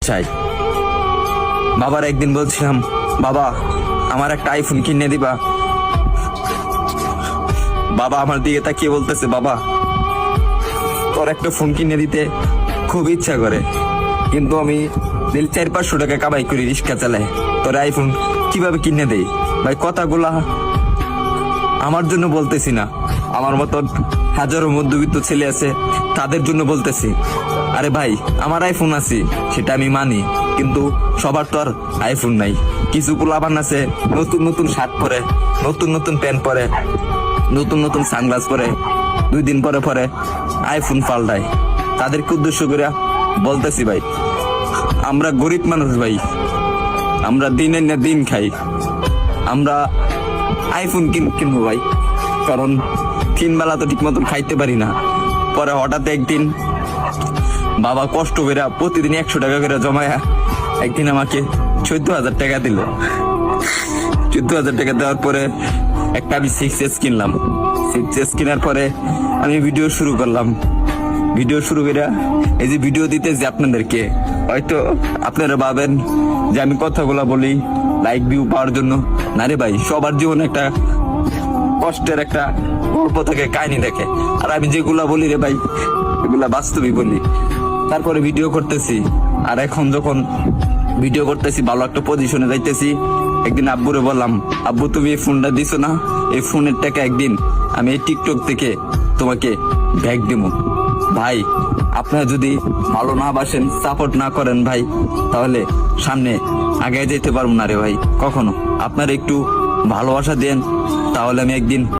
চাই। বাবার একদিন বলছিলাম, বাবা আমার একটা আইফোন কিনে দিবা। বাবা আমার দিকে তাকিয়ে বলতেছে, বাবা তোর একটা ফোন কিনে দিতে খুব ইচ্ছা করে, কিন্তু আমি 400-500 টাকা কামাই করি, রিক্সা চালাই, তোর আইফোন কিভাবে কিনে দেই? ভাই কথাগুলা আমার জন্য বলতেছি না, আমার মতন হাজারো মধ্যবিত্ত ছেলে আছে তাদের জন্য বলতেছি। আরে ভাই আমার আইফোন আছে সেটা আমি মানি, কিন্তু সবার তো আর আইফোন নাই। কিছু পোলাপান আছে নতুন নতুন শার্ট পরে, নতুন নতুন প্যান্ট পরে, নতুন নতুন সানগ্লাস পরে, 2 দিন পরে পরে আইফোন পাল্টায়। তাদেরকে উদ্দেশ্য করে বলতেছি, ভাই আমরা গরিব মানুষ ভাই, আমরা দিনের না দিন খাই, আমরা আইফোন কিনবো ভাই, কারণ 3 বেলা তো ঠিক মতন খাইতে পারি না। পরে হঠাৎ একদিন বাবা কষ্ট করে প্রতিদিন 100 টাকা করে জমায়া একদিন আমাকে 14,000 টাকা দিল। 14,000 টাকা দেওয়ার পরে একটা আমি 6S কিনলাম। 6S কেনার পরে আমি ভিডিও শুরু করলাম। ভিডিও শুরু করে এই যে ভিডিও দিতেছি আপনাদেরকে, হয়তো আপনারা ভাবেন যে আমি কথাগুলা বলি লাইক ভিউ পাওয়ার জন্য। না রে ভাই, সবার জীবনে একটা কষ্টের একটা গল্প থাকে, কাহিনী থাকে, আর আমি যেগুলা বলি রে ভাই এগুলা বাস্তবই বলি। তারপরে ভিডিও করতেছি, আর এখন যখন ভিডিও করতেছি ভালো একটা পজিশনে যাইতেছি, একদিন আব্বুরে বললাম, আব্বু তুমি এই ফোনটা দিছো না, এই ফোনের টাকা একদিন আমি এই টিকটক থেকে তোমাকে ব্যাগ দিব। ভাই আপনারা যদি ভালো না বাসেন, সাপোর্ট না করেন ভাই, তাহলে সামনে আগে যেতে পারবো না রে ভাই কখনো। আপনারা একটু ভালোবাসা দেন, তাহলে আমি একদিন